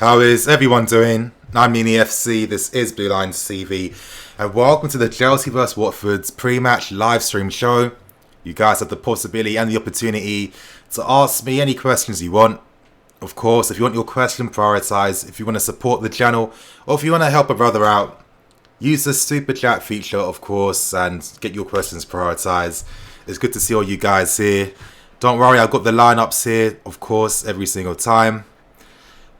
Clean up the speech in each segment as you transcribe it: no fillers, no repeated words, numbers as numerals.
How is everyone doing? I'm NiiNiiFC, this is Bluelions TV, and welcome to the Chelsea vs Watford's pre-match live stream show. You guys have the possibility and the opportunity to ask me any questions you want. Of course, if you want your question prioritised, if you want to support the channel, or if you want to help a brother out, use the super chat feature, of course, and get your questions prioritised. It's good to see all you guys here. Don't worry, I've got the lineups here, of course, every single time.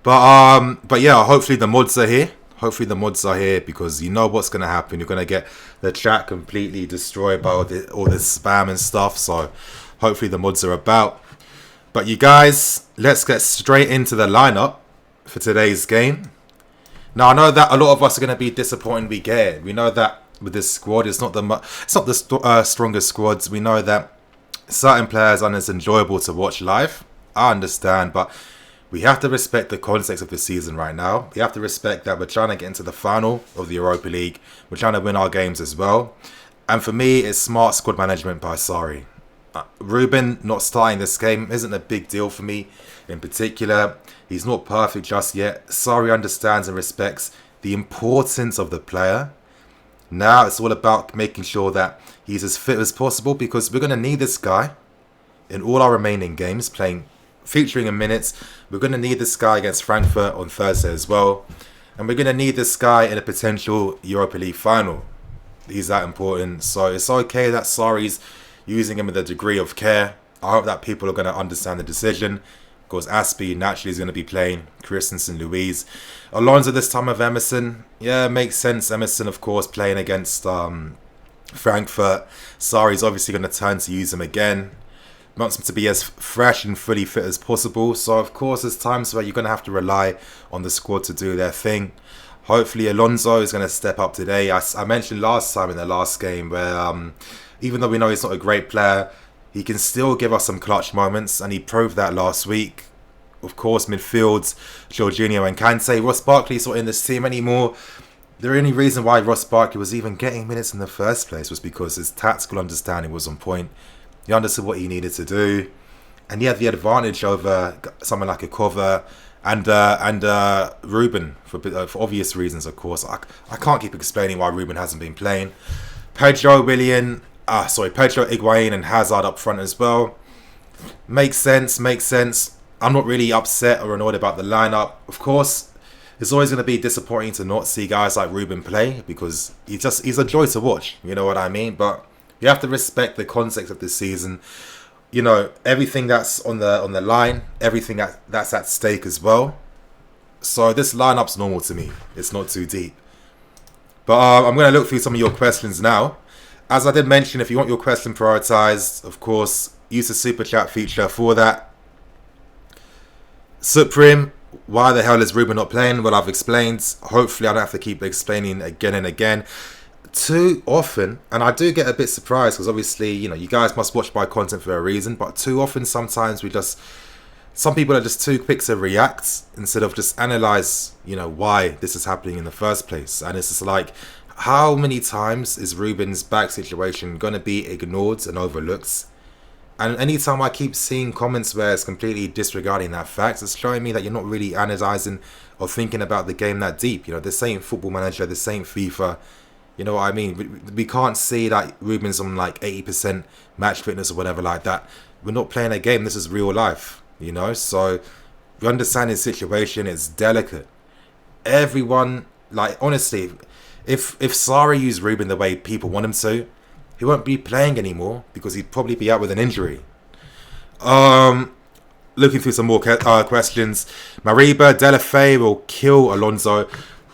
But yeah, hopefully the mods are here. Hopefully the mods are here because you know what's going to happen. You're going to get the chat completely destroyed by all the spam and stuff. So hopefully the mods are about. But you guys, let's get straight into the lineup for today's game. Now I know that a lot of us are going to be disappointed. We get it. We know that with this squad, it's not the strongest squads. We know that certain players aren't as enjoyable to watch live. I understand, but we have to respect the context of the season right now. We have to respect that we're trying to get into the final of the Europa League. We're trying to win our games as well. And for me, it's smart squad management by Sarri. Ruben not starting this game isn't a big deal for me in particular. He's not perfect just yet. Sarri understands and respects the importance of the player. Now it's all about making sure that he's as fit as possible because we're going to need this guy in all our remaining games featuring in minutes. We're going to need this guy against Frankfurt on Thursday as well. And we're going to need this guy in a potential Europa League final. He's that important. So it's okay that Sarri's using him with a degree of care. I hope that people are going to understand the decision. Of course, Aspie naturally is going to be playing. Christensen, Luiz. Alonso this time of Emerson. Yeah, makes sense. Emerson, of course, playing against Frankfurt. Sarri's obviously going to turn to use him again. Wants them to be as fresh and fully fit as possible. So of course there's times where you're going to have to rely on the squad to do their thing. Hopefully Alonso is going to step up today. I mentioned last time in the last game where even though we know he's not a great player, he can still give us some clutch moments, and he proved that last week. Of course, midfields, Jorginho and Kante. Ross Barkley's not in this team anymore. The only reason why Ross Barkley was even getting minutes in the first place was because his tactical understanding was on point. He understood what he needed to do, and he had the advantage over someone like a Cover and Ruben for obvious reasons. Of course, I can't keep explaining why Ruben hasn't been playing. Pedro Higuain and Hazard up front as well. Makes sense. I'm not really upset or annoyed about the lineup. Of course, it's always going to be disappointing to not see guys like Ruben play because he's a joy to watch. You know what I mean? But you have to respect the context of this season. You know, everything that's on the line, everything that's at stake as well. So this lineup's normal to me. It's not too deep. But I'm going to look through some of your questions now. As I did mention, if you want your question prioritized, of course, use the super chat feature for that. Supreme, why the hell is Ruben not playing? Well, I've explained. Hopefully I don't have to keep explaining again and again. Too often, and I do get a bit surprised because obviously, you know, you guys must watch my content for a reason, but too often sometimes some people are just too quick to react instead of just analyze, you know, why this is happening in the first place. And it's just like, how many times is Ruben's back situation going to be ignored and overlooked? And anytime I keep seeing comments where it's completely disregarding that fact, it's showing me that you're not really analysing or thinking about the game that deep. You know, this ain't Football Manager, this ain't FIFA. You know what I mean? We can't see that Ruben's on like 80% match fitness or whatever like that. We're not playing a game. This is real life, you know? So we understand his situation. It's delicate. Everyone, like, honestly, if Sarri used Ruben the way people want him to, he won't be playing anymore because he'd probably be out with an injury. Looking through some more questions. Mariba, Delafay will kill Alonso.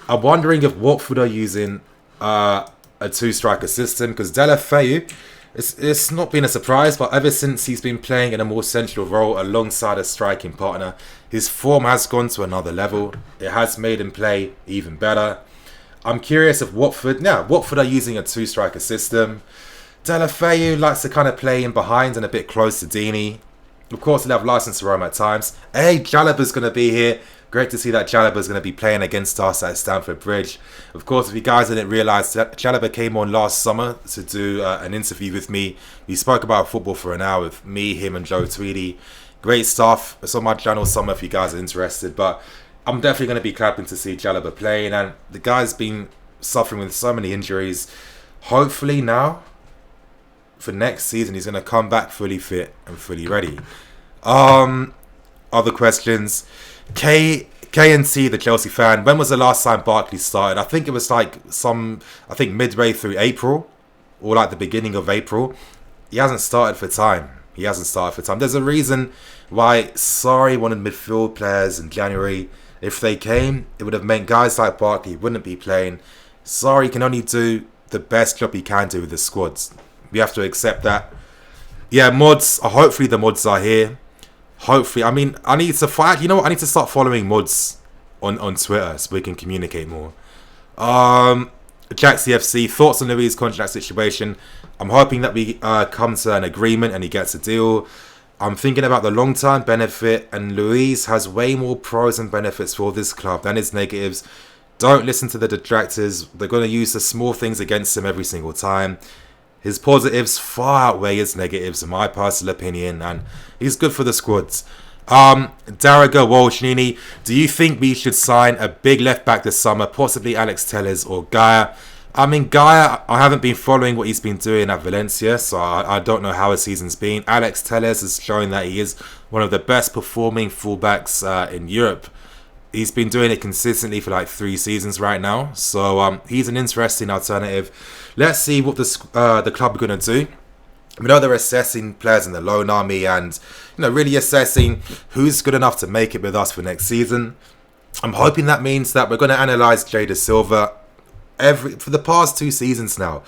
I'm wondering if Watford are using a two-striker system because Delafeu, it's not been a surprise, but ever since he's been playing in a more central role alongside a striking partner, his form has gone to another level. It has made him play even better. I'm curious if Watford are using a two-striker system. Delafeu likes to kind of play in behind and a bit close to Dini. Of course, he'll have license to roam at times. Hey, Jalaba's going to be here. Great to see that Jalaba's going to be playing against us at Stamford Bridge. Of course, if you guys didn't realise, Jalaba came on last summer to do an interview with me. We spoke about football for an hour with me, him and Joe Tweedy. Great stuff. It's on my channel somewhere if you guys are interested. But I'm definitely going to be clapping to see Jalaba playing, and the guy's been suffering with so many injuries. Hopefully now, for next season, he's going to come back fully fit and fully ready. Other questions. KNT, the Chelsea fan, when was the last time Barkley started? I think it was like midway through April, or like the beginning of April. He hasn't started for time. There's a reason why Sarri wanted midfield players in January. If they came, it would have meant guys like Barkley wouldn't be playing. Sarri can only do the best job he can do with the squads. We have to accept that. Yeah, mods. Hopefully the mods are here. Hopefully, I mean, I need to fight. You know what? I need to start following mods on Twitter so we can communicate more. Jack CFC, thoughts on Louis' contract situation. I'm hoping that we come to an agreement and he gets a deal. I'm thinking about the long-term benefit, and Luis has way more pros and benefits for this club than his negatives. Don't listen to the detractors. They're going to use the small things against him every single time. His positives far outweigh his negatives, in my personal opinion, and he's good for the squads. Darraga Walsh, NiiNii, do you think we should sign a big left back this summer, possibly Alex Telles or Gaia? I mean, Gaia, I haven't been following what he's been doing at Valencia, so I don't know how his season's been. Alex Telles is showing that he is one of the best performing fullbacks in Europe. He's been doing it consistently for like 3 seasons right now, so he's an interesting alternative. Let's see what the club are going to do. We know they're assessing players in the loan army and, really assessing who's good enough to make it with us for next season. I'm hoping that means that we're going to analyse Jada Silva for the past 2 seasons now.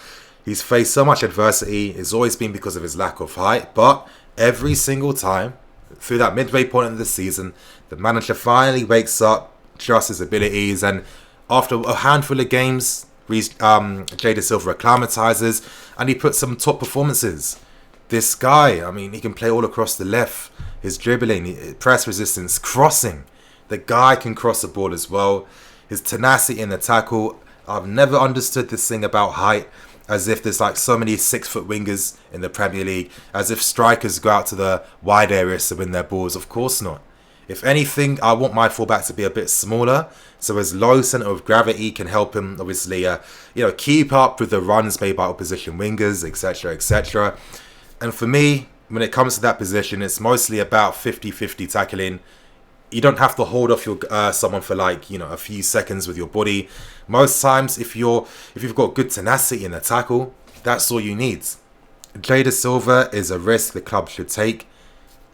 He's faced so much adversity. It's always been because of his lack of height, but every single time through that midway point of the season, the manager finally wakes up, trusts his abilities, and after a handful of games, Jada Silva acclimatizes and he puts some top performances. This guy, I mean, he can play all across the left. His dribbling, press resistance, crossing. The guy can cross the ball as well. His tenacity in the tackle. I've never understood this thing about height, as if there's like so many 6-foot wingers in the Premier League, as if strikers go out to the wide areas to win their balls. Of course not. If anything, I want my fullback to be a bit smaller, so his low centre of gravity can help him, obviously, keep up with the runs made by opposition wingers, etc., etc. And for me, when it comes to that position, it's mostly about 50-50 tackling. You don't have to hold off your someone for a few seconds with your body. Most times, if you've got good tenacity in the tackle, that's all you need. Jada Silva is a risk the club should take.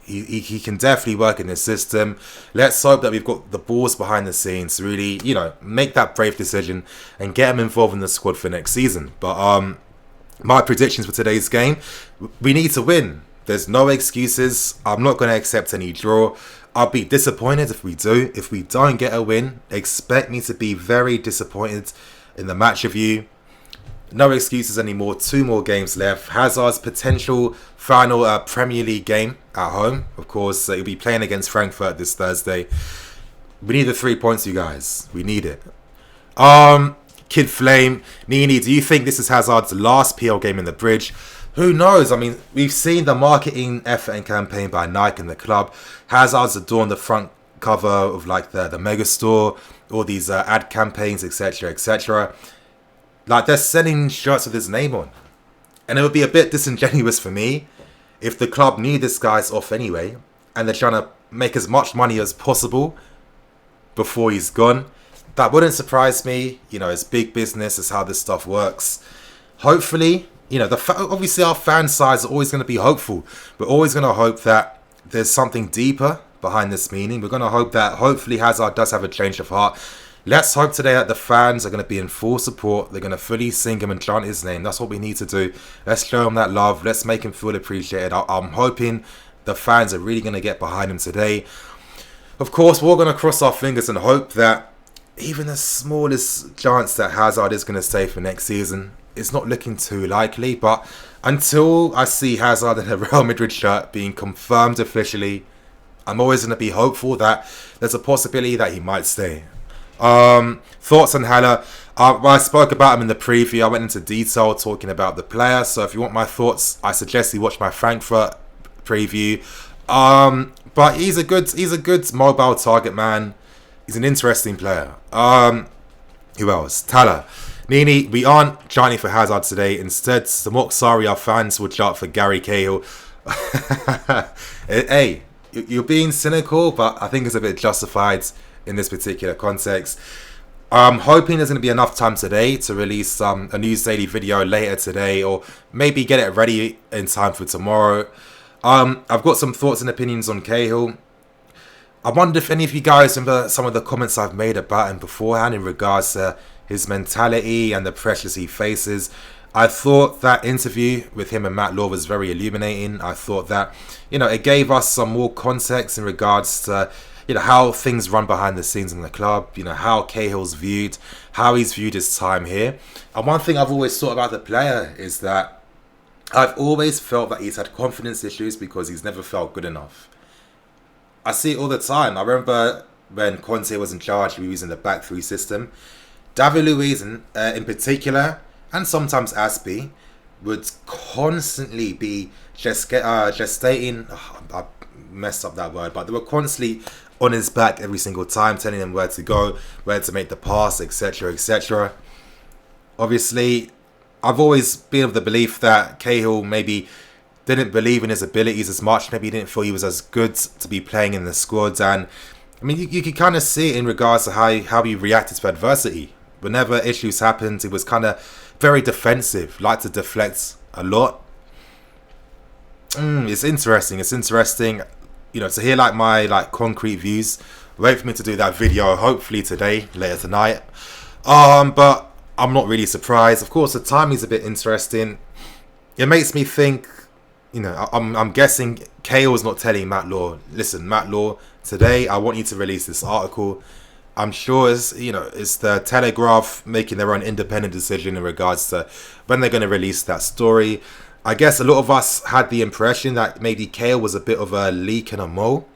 He can definitely work in this system. Let's hope that we've got the balls behind the scenes to really, make that brave decision and get him involved in the squad for next season. But my predictions for today's game, we need to win. There's no excuses. I'm not going to accept any draw. I'll be disappointed if we do. If we don't get a win, expect me to be very disappointed in the match review. No excuses anymore. 2 more games left. Hazard's potential final Premier League game at home. Of course, he'll be playing against Frankfurt this Thursday. We need the 3 points, you guys. We need it. Kid Flame, NiiNii, do you think this is Hazard's last PL game in the Bridge? Who knows? I mean, we've seen the marketing effort and campaign by Nike and the club. Hazard's adorned the front cover of the mega store, all these ad campaigns, etc., etc. They're selling shirts with his name on. And it would be a bit disingenuous for me if the club knew this guy's off anyway and they're trying to make as much money as possible before he's gone. That wouldn't surprise me. It's big business. It's how this stuff works. Hopefully, obviously our fan sides are always going to be hopeful. We're always going to hope that there's something deeper behind this meaning. We're going to hope that hopefully Hazard does have a change of heart. Let's hope today that the fans are going to be in full support. They're going to fully sing him and chant his name. That's what we need to do. Let's show him that love. Let's make him feel appreciated. I'm hoping the fans are really going to get behind him today. Of course, we're all going to cross our fingers and hope that even the smallest chance that Hazard is going to stay for next season, it's not looking too likely. But until I see Hazard in a Real Madrid shirt being confirmed officially, I'm always going to be hopeful that there's a possibility that he might stay. Thoughts on Haller? I spoke about him in the preview. I went into detail talking about the player. So if you want my thoughts, I suggest you watch my Frankfurt preview. But he's a good mobile target man. He's an interesting player. Who else? Tala. NiiNii, we aren't chanting for Hazard today. Instead, Samok Sari, our fans, will chant for Gary Cahill. Hey, you're being cynical, but I think it's a bit justified in this particular context. I'm hoping there's going to be enough time today to release a news daily video later today, or maybe get it ready in time for tomorrow. I've got some thoughts and opinions on Cahill. I wonder if any of you guys remember some of the comments I've made about him beforehand in regards to his mentality and the pressures he faces. I thought that interview with him and Matt Law was very illuminating. I thought that, it gave us some more context in regards to, how things run behind the scenes in the club, how Cahill's viewed, how he's viewed his time here. And one thing I've always thought about the player is that I've always felt that he's had confidence issues because he's never felt good enough. I see it all the time. I remember when Conte was in charge, we were using the back three system. David Luiz in particular, and sometimes Aspie, would constantly be gestating. I messed up that word, but they were constantly on his back every single time, telling him where to go, where to make the pass, etc., etc. Obviously, I've always been of the belief that Cahill maybe didn't believe in his abilities as much. Maybe he didn't feel he was as good to be playing in the squad. And I mean, you could kind of see it in regards to how he reacted to adversity. Whenever issues happened, he was kind of very defensive, liked to deflect a lot. It's interesting. It's interesting, to hear my concrete views. Wait for me to do that video, hopefully today, later tonight. But I'm not really surprised. Of course, the timing's a bit interesting. It makes me think. I'm guessing Cahill's not telling Matt Law, listen, Matt Law, today I want you to release this article. I'm sure it's the Telegraph making their own independent decision in regards to when they're going to release that story. I guess a lot of us had the impression that maybe Cahill was a bit of a leak and a mole.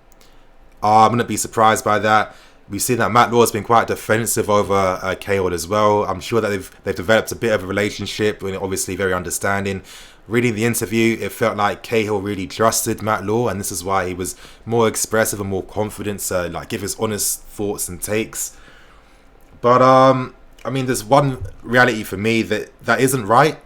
I'm going to be surprised by that. We've seen that Matt Law has been quite defensive over Cahill as well. I'm sure that they've developed a bit of a relationship, obviously very understanding. Reading the interview, it felt like Cahill really trusted Matt Law, and this is why he was more expressive and more confident to give his honest thoughts and takes. But I mean, there's one reality for me that isn't right,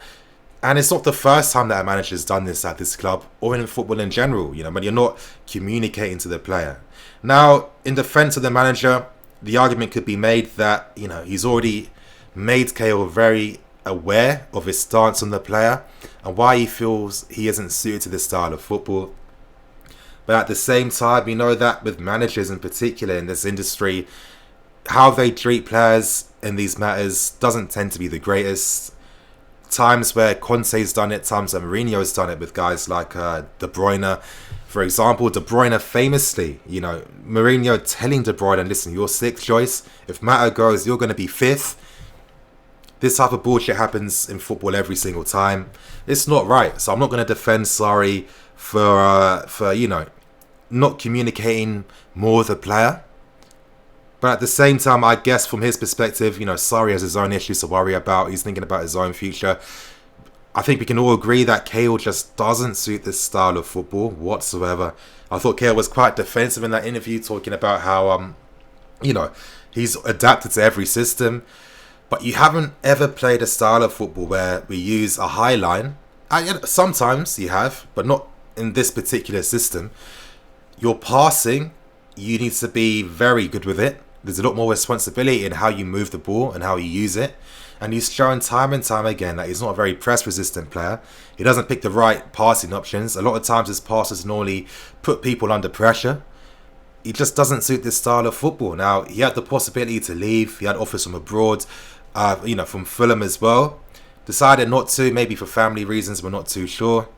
and it's not the first time that a manager's done this at this club or in football in general. When you're not communicating to the player. Now, in defence of the manager, the argument could be made that he's already made Cahill very aware of his stance on the player and why he feels he isn't suited to this style of football. But at the same time, we know that with managers in particular in this industry, how they treat players in these matters doesn't tend to be the greatest. Times where Conte's done it, times where Mourinho's done it with guys like De Bruyne. For example, De Bruyne famously, Mourinho telling De Bruyne, listen, you're sixth choice. If Mata goes, you're going to be fifth. This type of bullshit happens in football every single time. It's not right. So I'm not going to defend Sarri for not communicating more with the player. But at the same time, I guess from his perspective, Sarri has his own issues to worry about. He's thinking about his own future. I think we can all agree that Cahill just doesn't suit this style of football whatsoever. I thought Cahill was quite defensive in that interview, talking about how, he's adapted to every system. But you haven't ever played a style of football where we use a high line. Sometimes you have, but not in this particular system. Your passing, you need to be very good with it. There's a lot more responsibility in how you move the ball and how you use it. And he's shown time and time again that he's not a very press-resistant player. He doesn't pick the right passing options. A lot of times his passes normally put people under pressure. He just doesn't suit this style of football. Now, he had the possibility to leave. He had offers from abroad, from Fulham as well. Decided not to, maybe for family reasons, we're not too sure.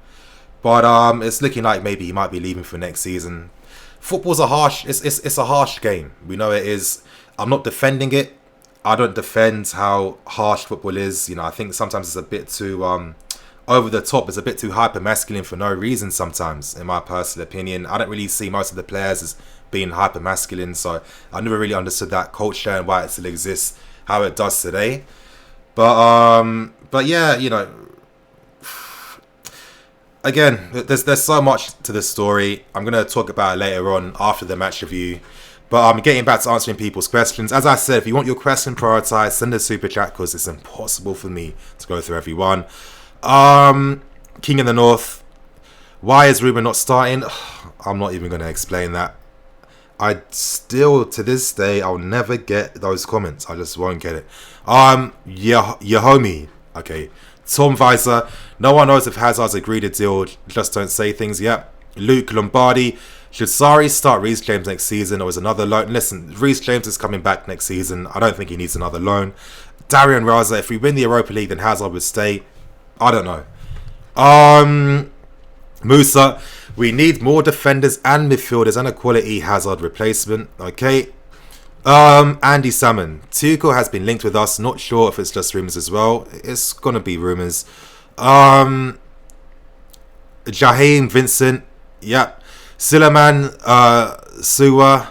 But it's looking like maybe he might be leaving for next season. Football's it's a harsh game. We know it is. I'm not defending it. I don't defend how harsh football is. I think sometimes it's a bit too over the top. It's a bit too hyper masculine for no reason sometimes, in my personal opinion. I don't really see most of the players as being hyper masculine, so I never really understood that culture and why it still exists how it does today. But yeah, again, there's so much to this story. I'm going to talk about it later on after the match review. But I'm getting back to answering people's questions. As I said, if you want your question prioritized, send a super chat because it's impossible for me to go through everyone. King in the North, why is Ruben not starting? I'm not even going to explain that. I still, to this day, I'll never get those comments. I just won't get it. Your homie. Okay. Tom Weiser, no one knows if Hazard's agreed a deal, just don't say things yet. Luke Lombardi, should Sarri start Reece James next season or is another loan? Listen, Reece James is coming back next season. I don't think he needs another loan. Darian Raza, if we win the Europa League, then Hazard would stay. I don't know. Musa, we need more defenders and midfielders and a quality Hazard replacement. Okay. Andy Salmon, Tuchel has been linked with us. Not sure if it's just rumours as well. It's gonna be rumours. Jaheim Vincent, yep. Suleiman Suwa,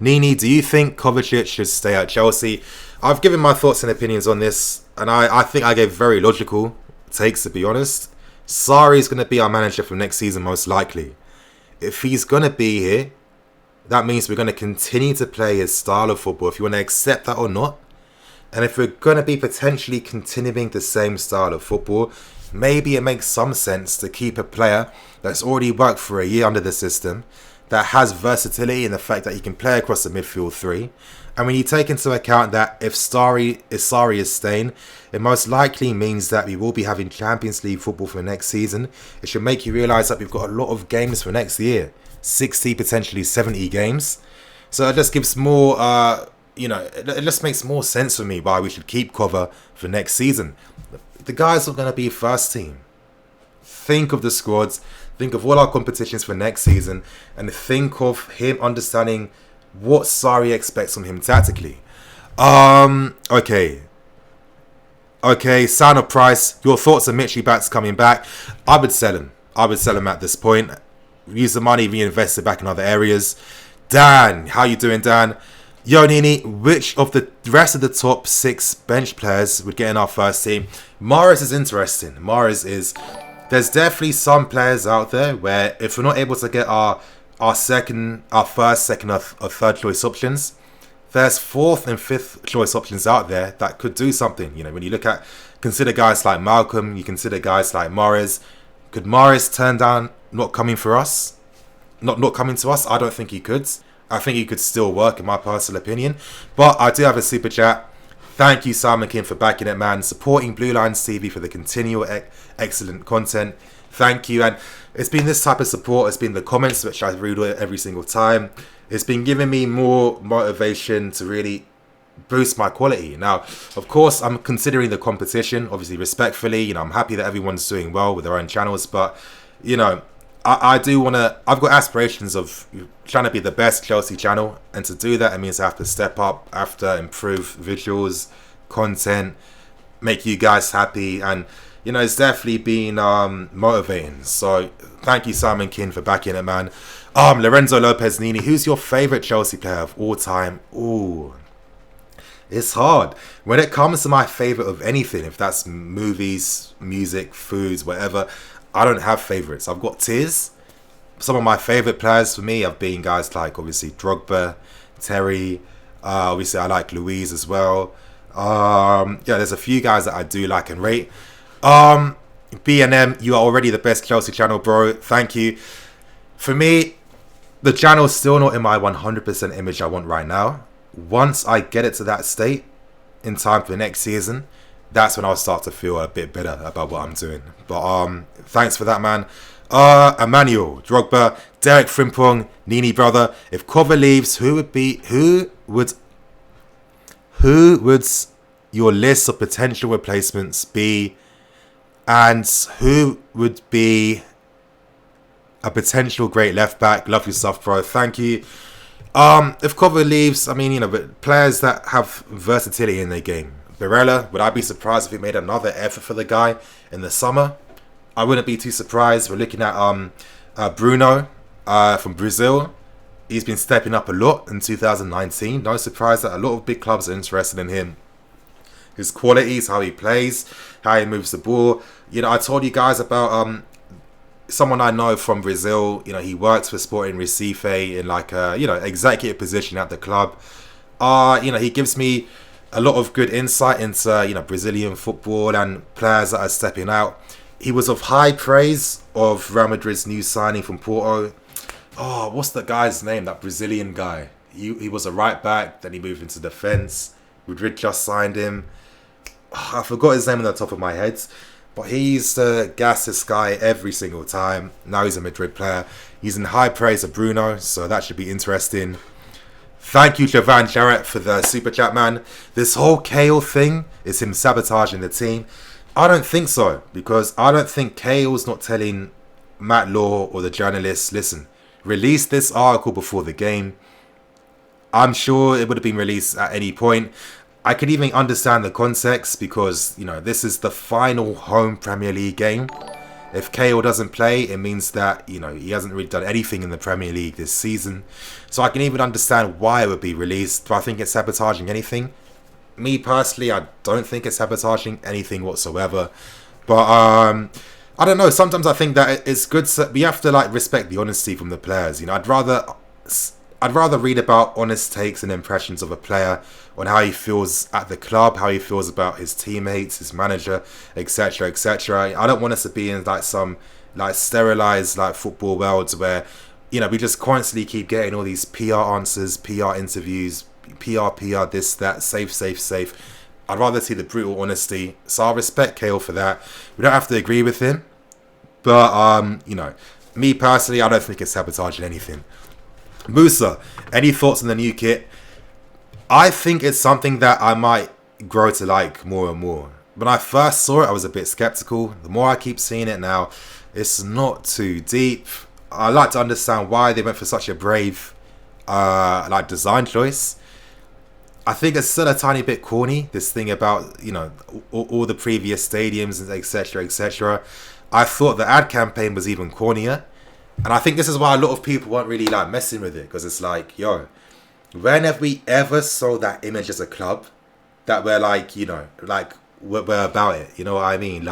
Nini, do you think Kovacic should stay at Chelsea? I've given my thoughts and opinions on this, and I think I gave very logical takes, to be honest. Sarri is going to be our manager for next season, most likely. If he's going to be here, that means we're going to continue to play his style of football, if you want to accept that or not. And if we're going to be potentially continuing the same style of football, maybe it makes some sense to keep a player that's already worked for a year under the system, that has versatility in the fact that he can play across the midfield three. And when you take into account that if Sarri is staying, it most likely means that we will be having Champions League football for next season. It should make you realise that we've got a lot of games for next year. 60, potentially 70 games. So it just gives more, it just makes more sense for me why we should keep Kova for next season. The guys are going to be first team. Think of the squads. Think of all our competitions for next season. And think of him understanding what Sarri expects from him tactically. Okay, sound of price. Your thoughts on Mitchie Bats coming back? I would sell him. At this point. Use the money, reinvest it back in other areas. Dan, how you doing, Dan? Yo, Nini, which of the rest of the top 6 bench players would get in our first team? Mahrez is interesting. There's definitely some players out there where if we're not able to get our first, second, or third choice options, there's 4th and 5th choice options out there that could do something. You know, when you consider guys like Malcolm, you consider guys like Mahrez. Could Mahrez turn down not coming for us? Not coming to us? I don't think he could. I think he could still work, in my personal opinion. But I do have a super chat. Thank you, Simon King, for backing it, man. Supporting Blue Lions TV for the continual excellent content. Thank you. And it's been this type of support. It's been the comments, which I read every single time. It's been giving me more motivation to really boost my quality. Now, of course, I'm considering the competition, obviously respectfully. You know, I'm happy that everyone's doing well with their own channels. But, you know, I do want to... I've got aspirations of trying to be the best Chelsea channel. And to do that, it means I have to step up, I have to improve visuals, content, make you guys happy. And, you know, it's definitely been motivating. So, thank you, Simon King, for backing it, man. Lorenzo Lopez Nini, who's your favourite Chelsea player of all time? Ooh, it's hard. When it comes to my favourite of anything, if that's movies, music, foods, whatever, I don't have favourites. I've got tiers. Some of my favourite players for me have been guys like, obviously, Drogba, Terry. Obviously, I like Louise as well. There's a few guys that I do like and rate. B&M, you are already the best Chelsea channel, bro. Thank you. For me, the channel's still not in my 100% image I want right now. Once I get it to that state in time for next season, that's when I'll start to feel a bit better about what I'm doing. But thanks for that, man. Emmanuel, Drogba, Derek Frimpong, Nini brother. If Kova leaves, who would your list of potential replacements be? And who would be a potential great left back? Love your stuff, bro. Thank you. If Kova leaves, I mean, you know, but players that have versatility in their game. Barella, would I be surprised if he made another effort for the guy in the summer? I wouldn't be too surprised. We're looking at Bruno from Brazil. He's been stepping up a lot in 2019. No surprise that a lot of big clubs are interested in him. His qualities, how he plays, how he moves the ball. You know, I told you guys about someone I know from Brazil. He works for Sporting Recife in like a executive position at the club. He gives me a lot of good insight into Brazilian football and players that are stepping out. He was of high praise of Real Madrid's new signing from Porto. Oh, what's the guy's name? That Brazilian guy. He was a right back, then he moved into defence. Madrid just signed him. I forgot his name on the top of my head. But he used to gas this guy every single time. Now he's a Madrid player. He's in high praise of Bruno, so that should be interesting. Thank you, Javan Jarrett, for the super chat, man. This whole Kale thing is him sabotaging the team. I don't think so, because I don't think Kale's not telling Matt Law or the journalists, listen, release this article before the game. I'm sure it would have been released at any point. I could even understand the context because, this is the final home Premier League game. If Kale doesn't play, it means that, he hasn't really done anything in the Premier League this season. So I can even understand why it would be released. Do I think it's sabotaging anything? Me personally, I don't think it's sabotaging anything whatsoever. But, I don't know. Sometimes I think that it's good. We have to, respect the honesty from the players. I'd rather read about honest takes and impressions of a player on how he feels at the club, how he feels about his teammates, his manager, etc., etc. I don't want us to be in some sterilized football worlds where we just constantly keep getting all these PR answers, PR interviews, PR, this, that, safe. I'd rather see the brutal honesty. So I respect Kale for that. We don't have to agree with him, but me personally, I don't think it's sabotaging anything. Musa, any thoughts on the new kit? I think it's something that I might grow to like more and more. When I first saw it, I was a bit skeptical. The more I keep seeing it now, it's not too deep. I like to understand why they went for such a brave design choice. I think it's still a tiny bit corny, this thing about, all the previous stadiums, etc., etc. I thought the ad campaign was even cornier. And I think this is why a lot of people weren't really messing with it, because it's when have we ever sold that image as a club that we're we're about it? You know what I mean?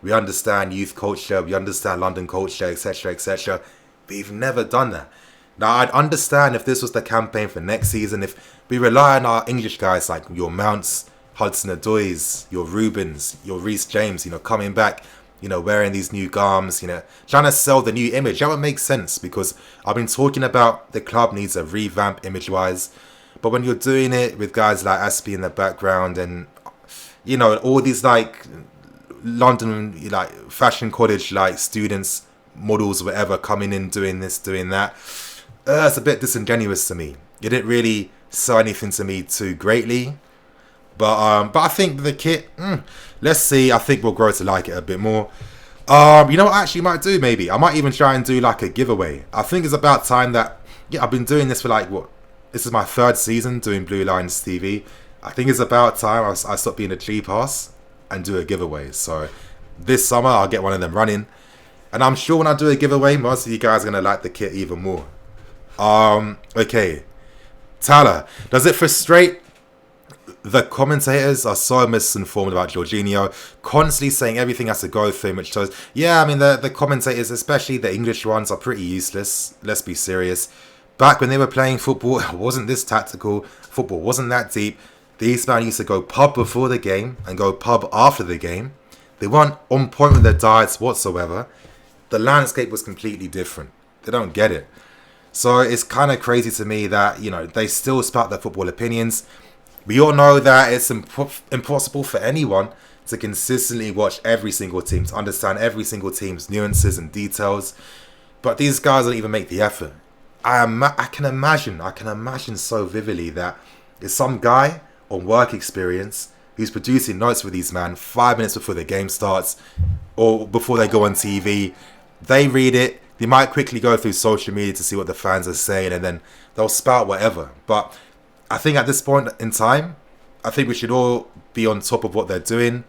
We understand youth culture, we understand London culture, etc., etc. We've never done that. Now, I'd understand if this was the campaign for next season, if we rely on our English guys like your Mounts, Hudson-Odois, your Rubens, your Reece James, coming back, wearing these new garms, trying to sell the new image. That would make sense, because I've been talking about the club needs a revamp image-wise. But when you're doing it with guys like Aspie in the background and, all these London fashion college students, models, whatever, coming in, doing this, doing that, it's a bit disingenuous to me. It didn't really sell anything to me too greatly. But I think the kit, let's see. I think we'll grow to like it a bit more. You know what I actually might do? Maybe I might even try and do a giveaway. I think it's about time that, I've been doing this for this is my 3rd season doing Blue Lions TV. I think it's about time I stop being a cheap ass and do a giveaway. So this summer I'll get one of them running, and I'm sure when I do a giveaway, most of you guys are gonna like the kit even more. Okay, Tyler, does it frustrate? The commentators are so misinformed about Jorginho, constantly saying everything has to go through him, which shows, the commentators, especially the English ones, are pretty useless. Let's be serious. Back when they were playing football, it wasn't this tactical. Football wasn't that deep. These men used to go pub before the game and go pub after the game. They weren't on point with their diets whatsoever. The landscape was completely different. They don't get it. So it's kind of crazy to me that, they still spout their football opinions. We all know that it's impossible for anyone to consistently watch every single team, to understand every single team's nuances and details. But these guys don't even make the effort. I can imagine so vividly that it's some guy on work experience who's producing notes for these men 5 minutes before the game starts or before they go on TV. They read it. They might quickly go through social media to see what the fans are saying, and then they'll spout whatever. But I think at this point in time, I think we should all be on top of what they're doing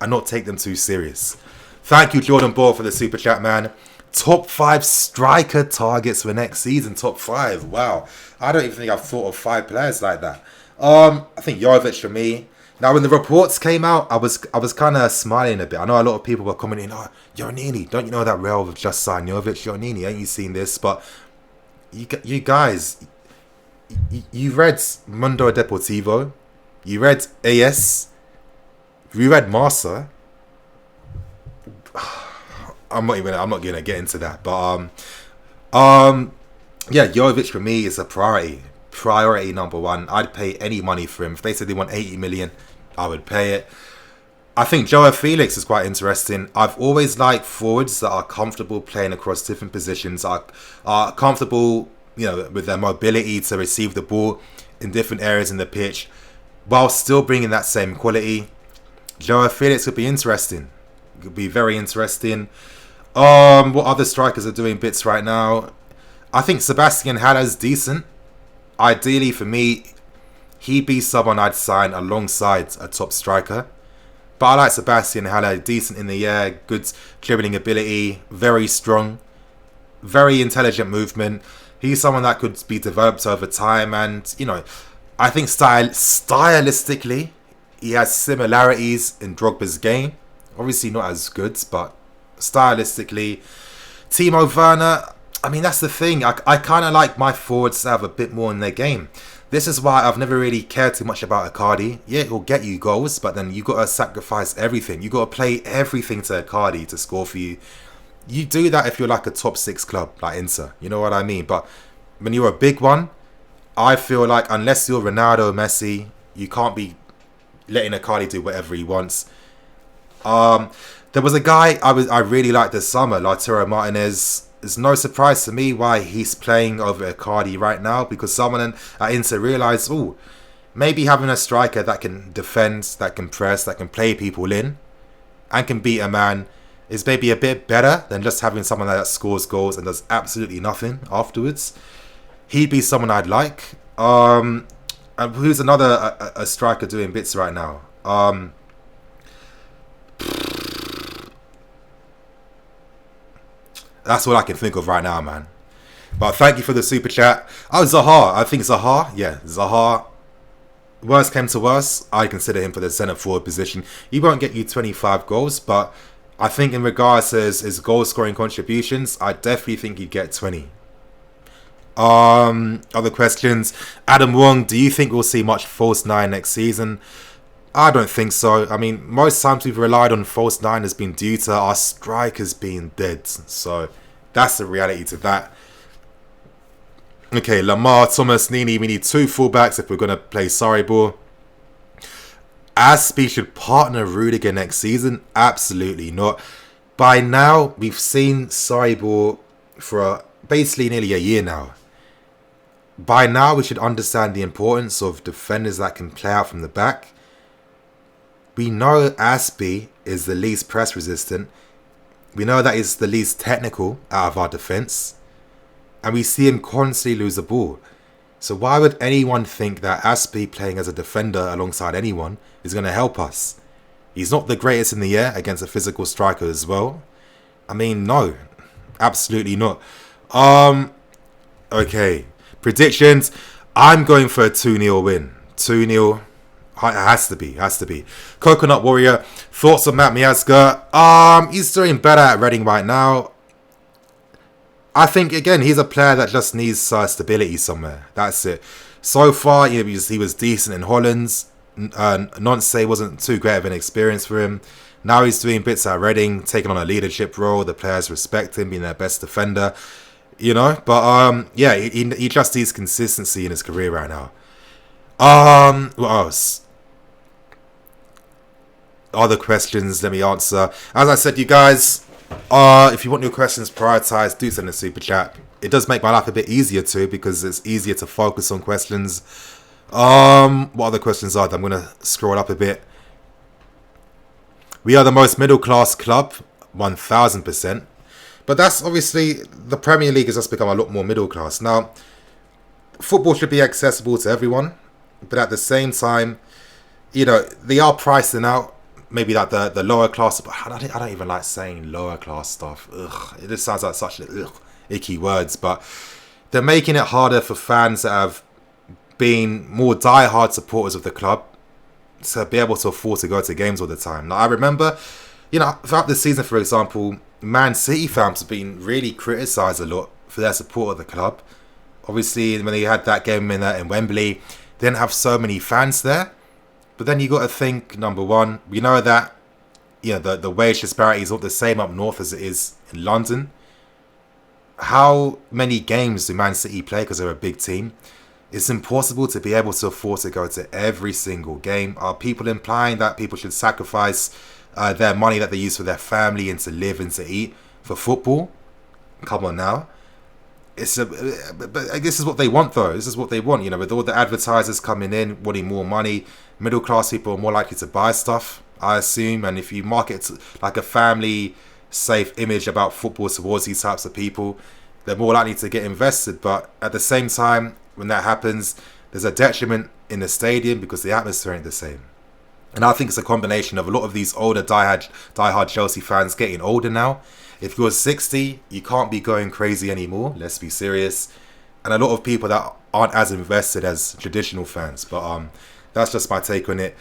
and not take them too serious. Thank you, Jordan Ball, for the super chat, man. Top 5 striker targets for next season. Top 5. Wow. I don't even think I've thought of 5 players like that. I think Jovic for me. Now, when the reports came out, I was kind of smiling a bit. I know a lot of people were commenting, "Oh, yo, Nini, don't you know that Real have just signed Jovic? Yo, Nini, ain't you seen this?" But you guys, you read Mundo Deportivo, you read AS, you read Marca. I'm not gonna get into that, but yeah, Jovic for me is a priority number one. I'd pay any money for him. If they said they want 80 million, I would pay it. I think Joao Felix is quite interesting. I've always liked forwards that are comfortable playing across different positions, are comfortable, with their mobility to receive the ball in different areas in the pitch, while still bringing that same quality. Joao Felix could be interesting. It could be very interesting. What other strikers are doing bits right now? I think Sebastian Haller's decent. Ideally for me, he'd be someone I'd sign alongside a top striker. But I like Sebastian Haller, decent in the air, good dribbling ability, very strong, very intelligent movement. He's someone that could be developed over time, and I think stylistically, he has similarities in Drogba's game. Obviously not as good, but stylistically. Timo Werner, I mean, that's the thing. I kind of like my forwards to have a bit more in their game. This is why I've never really cared too much about Icardi. Yeah, he'll get you goals, but then you got to sacrifice everything. You got to play everything to Icardi to score for you. You do that if you're like a top 6 club, like Inter. You know what I mean? But when you're a big one, I feel like unless you're Ronaldo, Messi, you can't be letting Icardi do whatever he wants. There was a guy I really liked this summer, Lautaro Martinez. It's no surprise to me why he's playing over Icardi right now, because someone at Inter realised, maybe having a striker that can defend, that can press, that can play people in, and can beat a man is maybe a bit better than just having someone that scores goals and does absolutely nothing afterwards. He'd be someone I'd like. And who's another a striker doing bits right now? That's all I can think of right now, man. But thank you for the super chat. Oh, Zaha. I think Zaha. Yeah, Zaha. Worst came to worst, I consider him for the centre forward position. He won't get you 25 goals, but I think in regards to his goal scoring contributions, I definitely think he'd get 20. Other questions. Adam Wong, do you think we'll see much false 9 next season? I don't think so. I mean, most times we've relied on false 9 has been due to our strikers being dead. So that's the reality to that. Okay, Lamar, Thomas, Nini, we need 2 fullbacks if we're going to play Sarri. Aspie should partner Rudiger next season? Absolutely not. By now, we've seen Sarri for basically nearly a year now. By now, we should understand the importance of defenders that can play out from the back. We know Aspie is the least press resistant. We know that he's the least technical out of our defence. And we see him constantly lose the ball. So why would anyone think that Aspie playing as a defender alongside anyone is going to help us? He's not the greatest in the air against a physical striker as well. I mean, no. Absolutely not. Okay. Predictions. I'm going for a 2-0 win. 2-0. It has to be. Coconut Warrior. Thoughts on Matt Miazga? He's doing better at Reading right now. I think, again, he's a player that just needs stability somewhere. That's it. So far, he was decent in Holland. Nonce wasn't too great of an experience for him. Now he's doing bits at Reading, taking on a leadership role. The players respect him, being their best defender. But yeah, he just needs consistency in his career right now. What else? Other questions, let me answer. As I said, you guys, if you want your questions prioritized, do send a super chat. It does make my life a bit easier too, because it's easier to focus on questions. What other questions are there? I'm going to scroll up a bit. We are the most middle class club, 1000%. But that's obviously, the Premier League has just become a lot more middle class. Now, football should be accessible to everyone, but at the same time, they are pricing out maybe like the lower class. But I don't even like saying lower class stuff. Ugh, it just sounds like such icky words. But they're making it harder for fans that have been more die-hard supporters of the club to be able to afford to go to games all the time. Like, I remember, throughout the season, for example, Man City fans have been really criticised a lot for their support of the club. Obviously, when they had that game in Wembley, they didn't have so many fans there. But then you got to think, number one, we know that the wage disparity is not the same up north as it is in London. How many games do Man City play because they're a big team? It's impossible to be able to afford to go to every single game. Are people implying that people should sacrifice their money that they use for their family and to live and to eat for football? Come on now. But this is what they want, though. This is what they want, with all the advertisers coming in, wanting more money. Middle class people are more likely to buy stuff, I assume. And if you market like a family safe image about football towards these types of people, they're more likely to get invested. But at the same time, when that happens, there's a detriment in the stadium because the atmosphere ain't the same. And I think it's a combination of a lot of these older diehard Chelsea fans getting older now. If you're 60, you can't be going crazy anymore. Let's be serious. And a lot of people that aren't as invested as traditional fans. But that's just my take on it.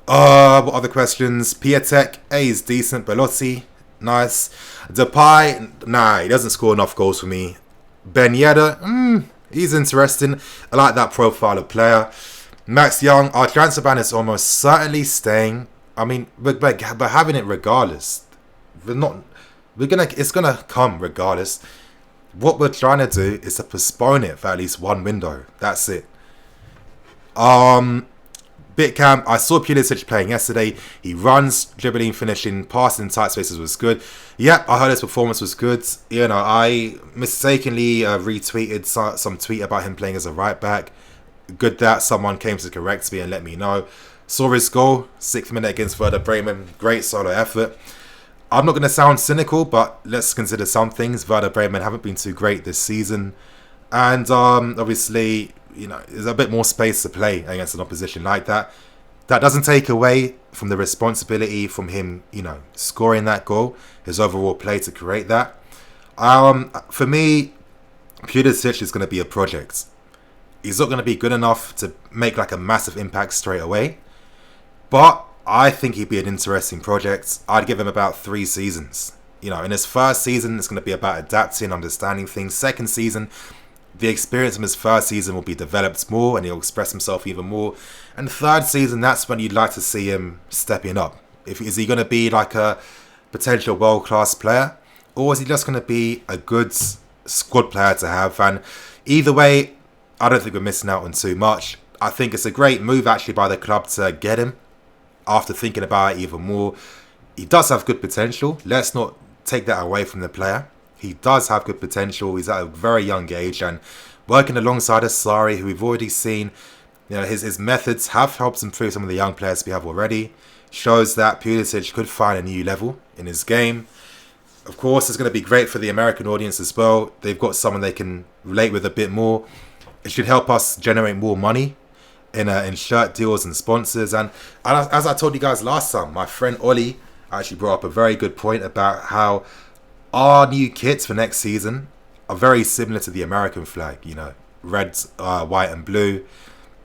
What other questions? Piatek, is decent. Belotti, nice. Depay, nah, he doesn't score enough goals for me. Ben Yedder, he's interesting. I like that profile of player. Max Young, our transfer ban is almost certainly staying. I mean, but having it regardless. It's gonna come regardless. What we're trying to do is to postpone it for at least one window. That's it. Bitcamp, I saw Pulisic playing yesterday. He runs, dribbling, finishing, passing in tight spaces was good. Yeah, I heard his performance was good. I mistakenly retweeted some tweet about him playing as a right back. Good that someone came to correct me and let me know. Saw his goal, 6th minute against Werder Bremen. Great solo effort. I'm not going to sound cynical, but let's consider some things. Werder Bremen haven't been too great this season. And obviously, there's a bit more space to play against an opposition like that. That doesn't take away from the responsibility from him, scoring that goal, his overall play to create that. For me, Pulisic is going to be a project. He's not going to be good enough to make like a massive impact straight away. But I think he'd be an interesting project. I'd give him about 3 seasons. In his first season, it's going to be about adapting, understanding things. Second season, the experience from his first season will be developed more and he'll express himself even more. And third season, that's when you'd like to see him stepping up. Is he going to be like a potential world-class player? Or is he just going to be a good squad player to have? And either way, I don't think we're missing out on too much. I think it's a great move actually by the club to get him. After thinking about it even more, he does have good potential. Let's not take that away from the player. He does have good potential. He's at a very young age and working alongside Asari, who we've already seen, his methods have helped improve some of the young players we have already. Shows that Pulisic could find a new level in his game. Of course, it's going to be great for the American audience as well. They've got someone they can relate with a bit more. It should help us generate more money in shirt deals and sponsors. And as I told you guys last time, my friend Ollie actually brought up a very good point about how our new kits for next season are very similar to the American flag, red, white and blue.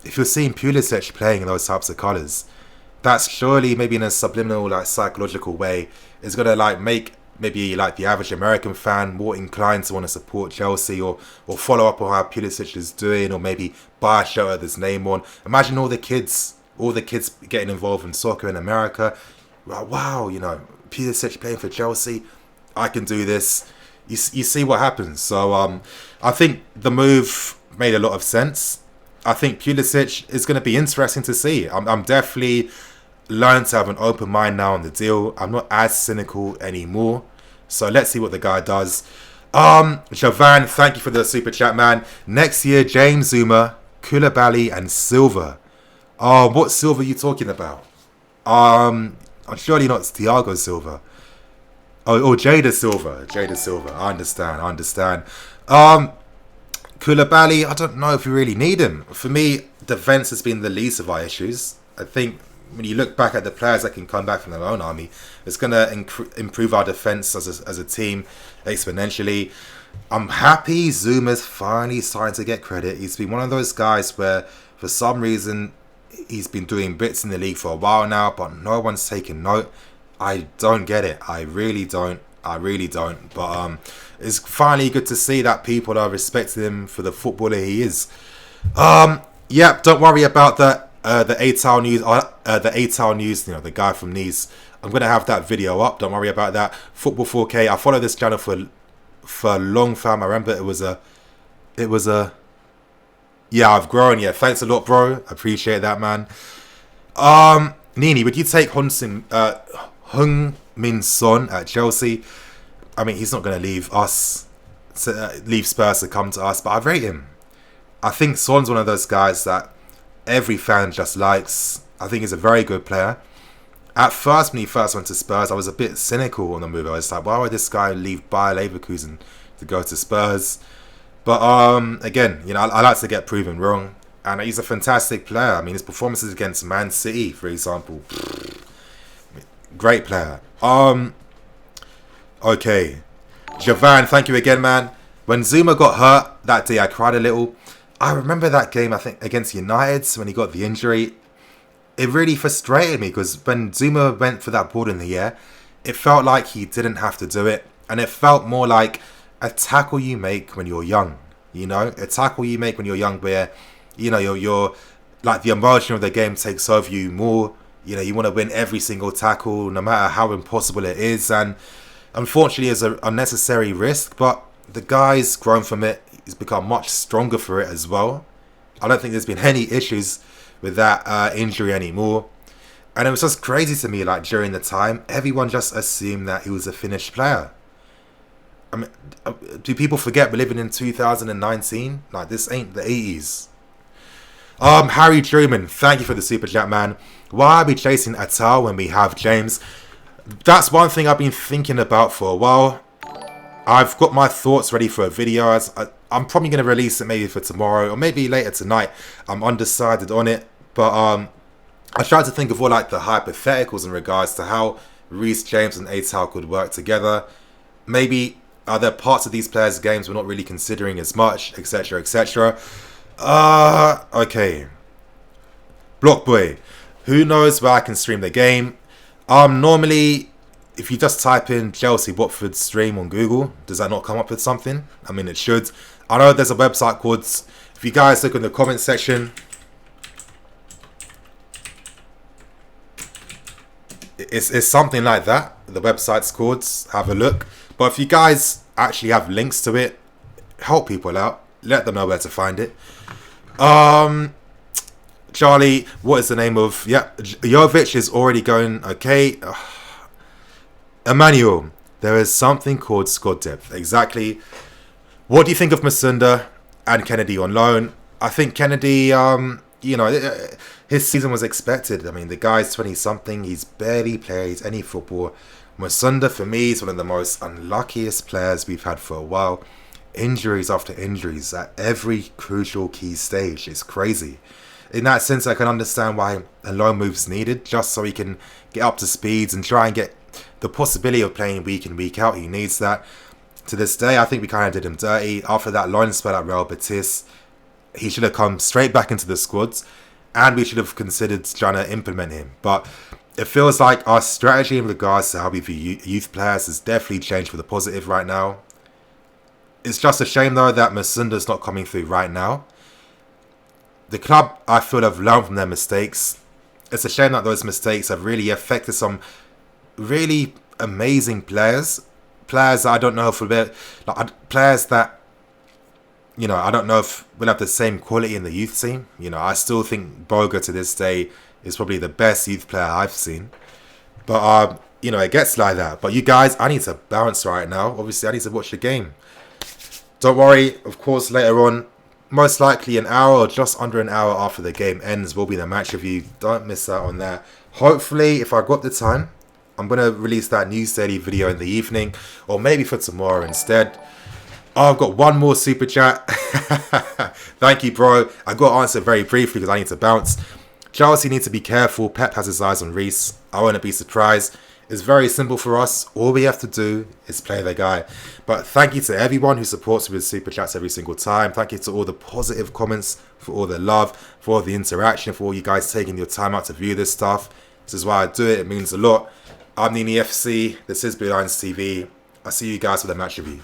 If you're seeing Pulisic playing in those types of colours, that's surely maybe in a subliminal psychological way is going to make maybe the average American fan more inclined to want to support Chelsea or follow up on how Pulisic is doing, or maybe buy a shirt with his name on. Imagine all the kids getting involved in soccer in America. Wow, Pulisic playing for Chelsea, I can do this. You see what happens. So I think the move made a lot of sense. I think Pulisic is going to be interesting to see. I'm definitely learned to have an open mind now on the deal. I'm not as cynical anymore. So let's see what the guy does. Javan, thank you for the super chat, man. Next year, James Zuma, Koulibaly and Silva. What Silva are you talking about? I'm surely not Thiago Silva. Oh, Jada Silva. I understand. Koulibaly, I don't know if we really need him. For me, defence has been the least of our issues. I think when you look back at the players that can come back from their own army, it's going to improve our defence as a team exponentially. I'm happy Zuma's finally starting to get credit. He's been one of those guys where, for some reason, he's been doing bits in the league for a while now, but no one's taking note. I don't get it. I really don't. But it's finally good to see that people are respecting him for the footballer he is. Yeah, don't worry about that. The ATAL news. The ATAL news. You know, the guy from Nice. I'm gonna have that video up. Don't worry about that. Football 4K. I follow this channel for a long time. I remember it was a. Yeah, I've grown. Yeah, thanks a lot, bro. I appreciate that, man. NiiNii, would you take Heung-min Son at Chelsea? I mean, he's not going to leave us, leave Spurs to come to us, but I rate him. I think Son's one of those guys that every fan just likes. I think he's a very good player. At first, when he first went to Spurs, I was a bit cynical on the move. I was like, why would this guy leave Bayer Leverkusen to go to Spurs? But again, you know, I like to get proven wrong. And he's a fantastic player. I mean, his performances against Man City, for example, great player. Okay, Javan, thank you again, man. When Zuma got hurt that day, I cried a little. I remember that game, I think, against United, when he got the injury. It really frustrated me because when Zuma went for that ball in the air, it felt like he didn't have to do it. And it felt more like a tackle you make when you're young. You know, a tackle you make when you're young where, you know, you're like the emotion of the game takes over you more. You know, you want to win every single tackle, no matter how impossible it is. And unfortunately, it's an unnecessary risk. But the guy's grown from it. He's become much stronger for it as well. I don't think there's been any issues with that injury anymore. And it was just crazy to me, like, during the time, everyone just assumed that he was a finished player. I mean, do people forget we're living in 2019? Like, this ain't the 80s. Harry Truman, thank you for the super chat, man. Why are we chasing Atal when we have James? That's one thing I've been thinking about for a while. I've got my thoughts ready for a video. I'm probably going to release it maybe for tomorrow or maybe later tonight. I'm undecided on it. But I tried to think of all like the hypotheticals in regards to how Reece James and Atal could work together. Maybe are there parts of these players' games we're not really considering as much, etc., etc. Okay. Blockboy, who knows where I can stream the game? Normally, if you just type in Chelsea Watford stream on Google, does that not come up with something? I mean, it should. I know there's a website called, if you guys look in the comment section, it's something like that. The website's called, have a look. But if you guys actually have links to it, help people out. Let them know where to find it. Charlie, what is the name of... Yeah, Jovic is already going... Okay. Emmanuel, there is something called squad depth. Exactly. What do you think of Masunda and Kennedy on loan? I think Kennedy, you know, his season was expected. I mean, the guy's 20-something. He's barely played any football. Masunda, for me, is one of the most unluckiest players we've had for a while. Injuries after injuries at every crucial key stage. It's crazy. In that sense, I can understand why a loan move's needed, just so he can get up to speeds and try and get the possibility of playing week in, week out. He needs that. To this day, I think we kind of did him dirty. After that loan spell at Real Betis, he should have come straight back into the squads, and we should have considered trying to implement him. But it feels like our strategy in regards to how we view youth players has definitely changed for the positive right now. It's just a shame, though, that Masunda's not coming through right now. The club, I feel, have learned from their mistakes. It's a shame that those mistakes have really affected some really amazing players. Players that I don't know if we'll be... Like, players that, you know, I don't know if we'll have the same quality in the youth team. You know, I still think Boga to this day is probably the best youth player I've seen. But, you know, it gets like that. But you guys, I need to bounce right now. Obviously, I need to watch the game. Don't worry, of course, later on, most likely an hour or just under an hour after the game ends will be the match review. Don't miss out on that. Hopefully, if I got the time, I'm going to release that news daily video in the evening, or maybe for tomorrow instead. Oh, I've got one more super chat. Thank you, bro. I got to answer very briefly because I need to bounce. Chelsea need to be careful. Pep has his eyes on Reece. I wouldn't be surprised It's very simple for us. All we have to do is play the guy. But thank you to everyone who supports me with super chats every single time. Thank you to all the positive comments, for all the love, for all the interaction, for all you guys taking your time out to view this stuff. This is why I do it. It means a lot. I'm NiiNiiFC. This is Bluelions TV. I'll see you guys for the match review.